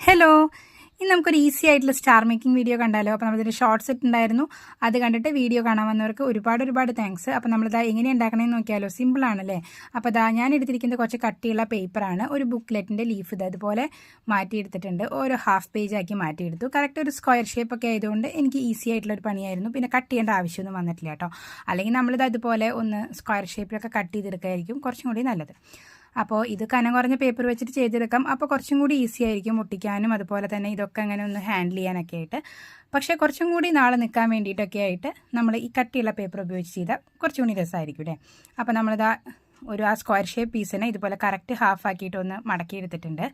Hello, ഇന്ന് നമുക്കൊരു easy ആയിട്ടുള്ള സ്റ്റാർ മേക്കിംഗ് വീഡിയോ കണ്ടാലോ. അപ്പോൾ നമ്മളിതിൻ്റെ ഷോർട്ട്സ് ഇട്ടുണ്ടായിരുന്നു. അത് കണ്ടിട്ട് വീഡിയോ കാണാൻ വന്നവർക്ക് ഒരുപാട് താങ്ക്സ്. അപ്പോൾ നമ്മളിതാ എങ്ങനെ ഉണ്ടാക്കണമെന്ന് നോക്കിയാലോ. സിമ്പിളാണല്ലേ. അപ്പോൾ ഇതാ ഞാൻ എടുത്തിരിക്കുന്നത് കുറച്ച് കട്ടിയുള്ള പേപ്പറാണ്. ഒരു ബുക്ക്ലെറ്റിൻ്റെ ലീഫ് ഇത് അതുപോലെ മാറ്റിയെടുത്തിട്ടുണ്ട്. ഓരോ ഹാഫ് പേജ് ആക്കി മാറ്റിയെടുത്തു. കറക്റ്റ് ഒരു സ്ക്വയർ ഷേപ്പൊക്കെ ആയതുകൊണ്ട് എനിക്ക് ഈസി ആയിട്ടുള്ളൊരു പണിയായിരുന്നു. പിന്നെ കട്ട് ചെയ്യേണ്ട ആവശ്യമൊന്നും വന്നിട്ടില്ല കേട്ടോ. അല്ലെങ്കിൽ നമ്മളിത് അതുപോലെ ഒന്ന് സ്ക്വയർ ഷേപ്പിലൊക്കെ കട്ട് ചെയ്തെടുക്കുകയായിരിക്കും കുറച്ചും കൂടി നല്ലത്. അപ്പോൾ ഇത് കനം കുറഞ്ഞ പേപ്പർ വെച്ചിട്ട് ചെയ്തെടുക്കാം. അപ്പോൾ കുറച്ചും കൂടി ഈസി ആയിരിക്കും ഒട്ടിക്കാനും അതുപോലെ തന്നെ ഇതൊക്കെ അങ്ങനെ ഒന്ന് ഹാൻഡിൽ ചെയ്യാനൊക്കെ ആയിട്ട്. പക്ഷേ കുറച്ചും കൂടി നാളെ നിൽക്കാൻ വേണ്ടിയിട്ടൊക്കെ ആയിട്ട് നമ്മൾ ഈ കട്ടിയുള്ള പേപ്പർ ഉപയോഗിച്ച് ചെയ്താൽ കുറച്ചും കൂടി രസമായിരിക്കും അല്ലേ. അപ്പോൾ നമ്മളിതാ ആ സ്ക്വയർ ഷേപ്പ് പീസിനെ ഇതുപോലെ കറക്റ്റ് ഹാഫ് ആക്കിയിട്ട് ഒന്ന് മടക്കിയെടുത്തിട്ടുണ്ട്.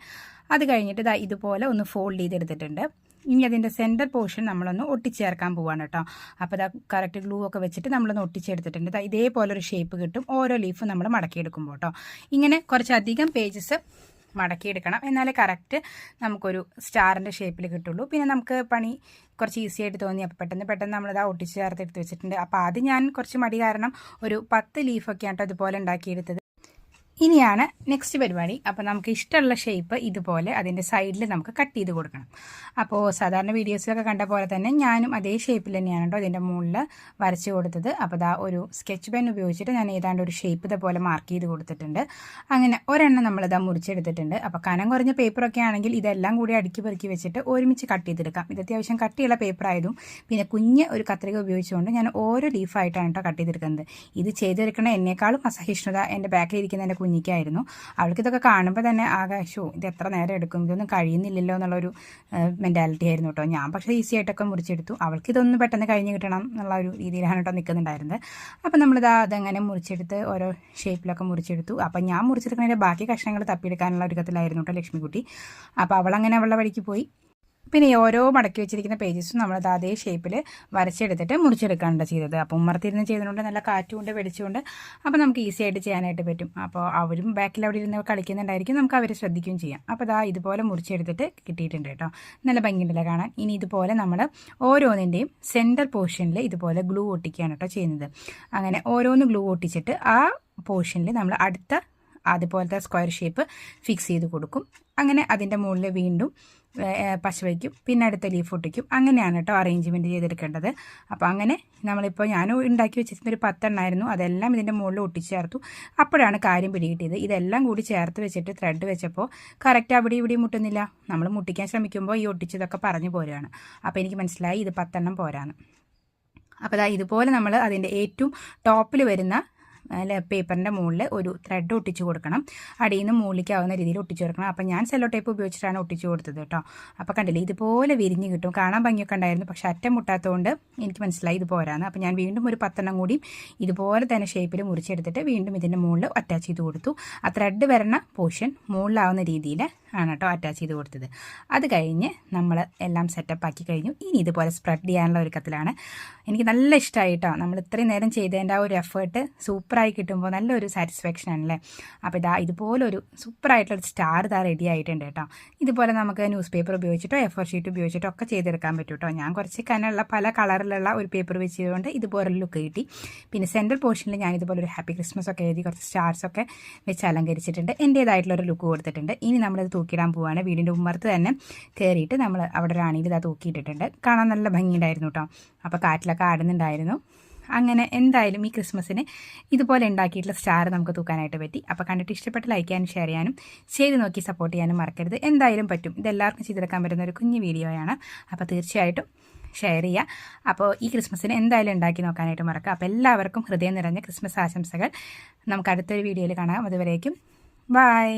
അത് കഴിഞ്ഞിട്ട് ഇതുപോലെ ഒന്ന് ഫോൾഡ് ചെയ്തെടുത്തിട്ടുണ്ട്. ഇനി അതിൻ്റെ സെൻറ്റർ പോർഷൻ നമ്മളൊന്ന് ഒട്ടിച്ചേർക്കാൻ പോവാണ് കേട്ടോ. അപ്പോൾ കറക്റ്റ് ഗ്ലൂ ഒക്കെ വെച്ചിട്ട് നമ്മളൊന്ന് ഒട്ടിച്ചെടുത്തിട്ടുണ്ട്. ഇതേപോലെ ഒരു ഷേപ്പ് കിട്ടും ഓരോ ലീഫും നമ്മൾ മടക്കിയെടുക്കുമ്പോൾ കേട്ടോ. ഇങ്ങനെ കുറച്ചധികം പേജസ് മടക്കിയെടുക്കണം, എന്നാലേ കറക്റ്റ് നമുക്കൊരു സ്റ്റാറിൻ്റെ ഷേപ്പിൽ കിട്ടുള്ളൂ. പിന്നെ നമുക്ക് പണി കുറച്ച് ഈസി ആയിട്ട് തോന്നി. അപ്പോൾ പെട്ടെന്ന് നമ്മളിതാ ഒട്ടിച്ച് ചേർത്തെടുത്ത് വെച്ചിട്ടുണ്ട്. അപ്പോൾ അത് ഞാൻ കുറച്ച് മടി കാരണം ഒരു 10 ലീഫൊക്കെയാണ് കേട്ടോ ഇതുപോലെ ഉണ്ടാക്കിയെടുത്തത്. ഇനിയാണ് നെക്സ്റ്റ് പരിപാടി. അപ്പോൾ നമുക്ക് ഇഷ്ടമുള്ള ഷേപ്പ് ഇതുപോലെ അതിൻ്റെ സൈഡിൽ നമുക്ക് കട്ട് ചെയ്ത് കൊടുക്കണം. അപ്പോൾ സാധാരണ വീഡിയോസിലൊക്കെ കണ്ട പോലെ തന്നെ ഞാനും അതേ ഷേപ്പിൽ തന്നെയാണ് കേട്ടോ ഇതിൻ്റെ മുകളിൽ വരച്ച് കൊടുത്തത്. അപ്പോൾ ഒരു സ്കെച്ച് പെൻ ഉപയോഗിച്ചിട്ട് ഞാൻ ഏതാണ്ട് ഒരു ഷേപ്പ് ഇതുപോലെ മാർക്ക് ചെയ്ത് കൊടുത്തിട്ടുണ്ട്. അങ്ങനെ ഒരെണ്ണം നമ്മളിതാ മുറിച്ചെടുത്തിട്ടുണ്ട്. അപ്പോൾ കനം കുറഞ്ഞ പേപ്പറൊക്കെ ആണെങ്കിൽ ഇതെല്ലാം കൂടി അടുക്കി പെറുക്കി വെച്ചിട്ട് ഒരുമിച്ച് കട്ട് ചെയ്തെടുക്കാം. ഇത് അത്യാവശ്യം കട്ടിയുള്ള പേപ്പറായതും പിന്നെ കുഞ്ഞ് ഒരു കത്രിക ഉപയോഗിച്ചുകൊണ്ട് ഞാൻ ഓരോ ലീഫായിട്ടാണ് കേട്ടോ കട്ട് ചെയ്തെടുക്കുന്നത്. ഇത് ചെയ്തെടുക്കണ എന്നെക്കാളും അസഹിഷ്ണുത എൻ്റെ ബാക്കിലിരിക്കുന്ന എൻ്റെ കുഞ്ഞിക്കായിരുന്നു. അവൾക്കിതൊക്കെ കാണുമ്പോൾ തന്നെ ആകാശോ ഇത് എത്ര നേരം എടുക്കും, ഇതൊന്നും കഴിയുന്നില്ലല്ലോ എന്നുള്ളൊരു മെൻറ്റാലിറ്റി ആയിരുന്നു കേട്ടോ. ഞാൻ പക്ഷേ ഈസി ആയിട്ടൊക്കെ മുറിച്ചെടുത്തു. അവൾക്കിതൊന്നും പെട്ടെന്ന് കഴിഞ്ഞ് കിട്ടണം എന്നുള്ള ഒരു രീതിയിലാണ് കേട്ടോ നിൽക്കുന്നുണ്ടായിരുന്നത്. അപ്പം അതങ്ങനെ മുറിച്ചെടുത്ത് ഓരോ ഷേപ്പിലൊക്കെ മുറിച്ചെടുത്തു. അപ്പം ഞാൻ മുറിച്ചെടുക്കുന്നതിൻ്റെ ബാക്കി കഷ്ണങ്ങൾ തപ്പിയെടുക്കാനുള്ള ഒരുക്കത്തിലായിരുന്നു കേട്ടോ ലക്ഷ്മിക്കുട്ടി. അപ്പോൾ അവളങ്ങനെ അവളുടെ വഴിക്ക് പോയി. പിന്നെ ഈ ഓരോ മടക്കി വെച്ചിരിക്കുന്ന പേജസും നമ്മളത് അതേ ഷേപ്പിൽ വരച്ചെടുത്തിട്ട് മുറിച്ചെടുക്കാനാണ് ചെയ്തത്. അപ്പോൾ ഉമ്മർത്തിരുന്ന് ചെയ്തതുകൊണ്ട് നല്ല കാറ്റുകൊണ്ട് വെടിച്ചുകൊണ്ട് അപ്പോൾ നമുക്ക് ഈസി ആയിട്ട് ചെയ്യാനായിട്ട് പറ്റും. അപ്പോൾ അവരും ബാക്കിൽ അവിടെ ഇരുന്ന് കളിക്കുന്നുണ്ടായിരിക്കും, നമുക്ക് അവരെ ശ്രദ്ധിക്കുകയും ചെയ്യാം. അപ്പോൾ ഇതുപോലെ മുറിച്ചെടുത്തിട്ട് കിട്ടിയിട്ടുണ്ട് കേട്ടോ. നല്ല ഭംഗിയുണ്ടല്ലോ കാണാൻ. ഇനി ഇതുപോലെ നമ്മൾ ഓരോന്നിൻ്റെയും സെൻറ്റർ പോർഷനിൽ ഇതുപോലെ ഗ്ലൂ ഒട്ടിക്കുകയാണ് കേട്ടോ ചെയ്യുന്നത്. അങ്ങനെ ഓരോന്ന് ഗ്ലൂ ഒട്ടിച്ചിട്ട് ആ പോർഷനിൽ നമ്മൾ അടുത്ത അതുപോലത്തെ സ്ക്വയർ ഷേപ്പ് ഫിക്സ് ചെയ്ത് കൊടുക്കും. അങ്ങനെ അതിൻ്റെ മുകളിൽ വീണ്ടും പശ വയ്ക്കും, പിന്നെ അടുത്ത ലീഫ് ഒട്ടിക്കും. അങ്ങനെയാണ് കേട്ടോ അറേഞ്ച്മെൻറ്റ് ചെയ്തെടുക്കേണ്ടത്. അപ്പോൾ അങ്ങനെ നമ്മളിപ്പോൾ ഞാൻ ഉണ്ടാക്കി വെച്ചിരുന്നൊരു 10 എണ്ണമായിരുന്നു, അതെല്ലാം ഇതിൻ്റെ മുകളിൽ ഒട്ടിച്ച് ചേർത്തു. അപ്പോഴാണ് കാര്യം പിടികിട്ടിയത്. ഇതെല്ലാം കൂടി ചേർത്ത് വെച്ചിട്ട് ത്രെഡ് വെച്ചപ്പോൾ കറക്റ്റ് അവിടെ ഇവിടെ മുട്ടുന്നില്ല. നമ്മൾ മുട്ടിക്കാൻ ശ്രമിക്കുമ്പോൾ ഈ ഒട്ടിച്ചതൊക്കെ പറഞ്ഞു പോരുകയാണ്. അപ്പോൾ എനിക്ക് മനസ്സിലായി ഇത് 10 എണ്ണം പോരാന്ന്. അപ്പോൾ ഇതുപോലെ നമ്മൾ അതിൻ്റെ ഏറ്റവും ടോപ്പിൽ വരുന്ന പേപ്പറിൻ്റെ മുകളിൽ ഒരു ത്രെഡ് ഒട്ടിച്ച് കൊടുക്കണം. അടിയിൽ നിന്ന് മുകളിലേക്കാവുന്ന രീതിയിൽ ഒട്ടിച്ച് കൊടുക്കണം. അപ്പോൾ ഞാൻ സെല്ലോ ടേപ്പ് ഉപയോഗിച്ചിട്ടാണ് ഒട്ടിച്ച് കൊടുത്തത് കേട്ടോ. അപ്പോൾ കണ്ടില്ലേ ഇതുപോലെ വിരിഞ്ഞ് കിട്ടും. കാണാൻ ഭംഗിയൊക്കെ ഉണ്ടായിരുന്നു, പക്ഷേ അറ്റം മുട്ടാത്തതുകൊണ്ട് എനിക്ക് മനസ്സിലായി ഇത് പോരാന്ന്. അപ്പോൾ ഞാൻ വീണ്ടും ഒരു 10 എണ്ണം കൂടി ഇതുപോലെ തന്നെ ഷേപ്പിൽ മുറിച്ചെടുത്തിട്ട് വീണ്ടും ഇതിൻ്റെ മുകളിൽ അറ്റാച്ച് ചെയ്ത് കൊടുത്തു. ആ ത്രെഡ് വരണ പോർഷൻ മുകളിലാവുന്ന രീതിയിൽ ആണ് കേട്ടോ അറ്റാച്ച് ചെയ്ത് കൊടുത്തത്. അത് കഴിഞ്ഞ് നമ്മൾ എല്ലാം സെറ്റപ്പ് ആക്കി കഴിഞ്ഞു. ഇനി ഇതുപോലെ സ്പ്രെഡ് ചെയ്യാനുള്ള ഒരുക്കത്തിലാണ്. എനിക്ക് നല്ല ഇഷ്ടമായി കേട്ടോ. നമ്മൾ ഇത്രയും നേരം ചെയ്തതിൻ്റെ ആ ഒരു എഫേർട്ട് സൂപ്പറായി കിട്ടുമ്പോൾ നല്ലൊരു സാറ്റിസ്ഫാക്ഷൻ ആണല്ലേ. അപ്പോൾ ഇതുപോലെ ഒരു സൂപ്പറായിട്ടുള്ളൊരു സ്റ്റാർ റെഡി ആയിട്ടുണ്ട് കേട്ടോ. ഇതുപോലെ നമുക്ക് ന്യൂസ് പേപ്പർ ഉപയോഗിച്ചിട്ടോ A4 ഷീറ്റ് ഉപയോഗിച്ചിട്ടോ ഒക്കെ ചെയ്തെടുക്കാൻ പറ്റും കേട്ടോ. ഞാൻ കുറച്ച് കനുള്ള പല കളറിലുള്ള ഒരു പേപ്പർ വെച്ചതുകൊണ്ട് ഇതുപോലെ ലുക്ക് കിട്ടി. പിന്നെ സെൻട്രൽ പോർഷനിൽ ഞാൻ ഇതുപോലെ ഒരു ഹാപ്പി ക്രിസ്മസ് ഒക്കെ എഴുതി കുറച്ച് സ്റ്റാർസൊക്കെ വെച്ച് അലങ്കരിച്ചിട്ടുണ്ട്. എൻ്റേതായിട്ടുള്ളൊരു ലുക്ക് കൊടുത്തിട്ടുണ്ട്. ഇനി നമ്മളിത് തൂക്കിയിടാൻ പോവുകയാണ്. വീടിൻ്റെ ഉമ്മർത്ത് തന്നെ കയറിയിട്ട് നമ്മൾ അവിടെ ഒരു അണിയിൽ തൂക്കിയിട്ടിട്ടുണ്ട്. കാണാൻ നല്ല ഭംഗിയുണ്ടായിരുന്നു കേട്ടോ. അപ്പോൾ കാറ്റിലൊക്കെ ആടുന്നുണ്ടായിരുന്നു. അങ്ങനെ എന്തായാലും ഈ ക്രിസ്മസിന് ഇതുപോലെ ഉണ്ടാക്കിയിട്ടുള്ള സ്റ്റാർ നമുക്ക് തൂക്കാനായിട്ട് പറ്റി. അപ്പോൾ കണ്ടിട്ട് ഇഷ്ടപ്പെട്ട് ലൈക്ക് ചെയ്യാനും ഷെയർ ചെയ്യാനും ചെയ്ത് നോക്കി സപ്പോർട്ട് ചെയ്യാനും മറക്കരുത്. എന്തായാലും പറ്റും. ഇതെല്ലാവർക്കും ചെയ്തെടുക്കാൻ പറ്റുന്ന ഒരു കുഞ്ഞു വീഡിയോയാണ്. അപ്പോൾ തീർച്ചയായിട്ടും ഷെയർ ചെയ്യുക. അപ്പോൾ ഈ ക്രിസ്മസിന് എന്തായാലും ഉണ്ടാക്കി നോക്കാനായിട്ട് മറക്കുക. അപ്പോൾ എല്ലാവർക്കും ഹൃദയം നിറഞ്ഞ ക്രിസ്മസ് ആശംസകൾ. നമുക്ക് അടുത്തൊരു വീഡിയോയിൽ കാണാം. അതുവരേക്കും ബൈ.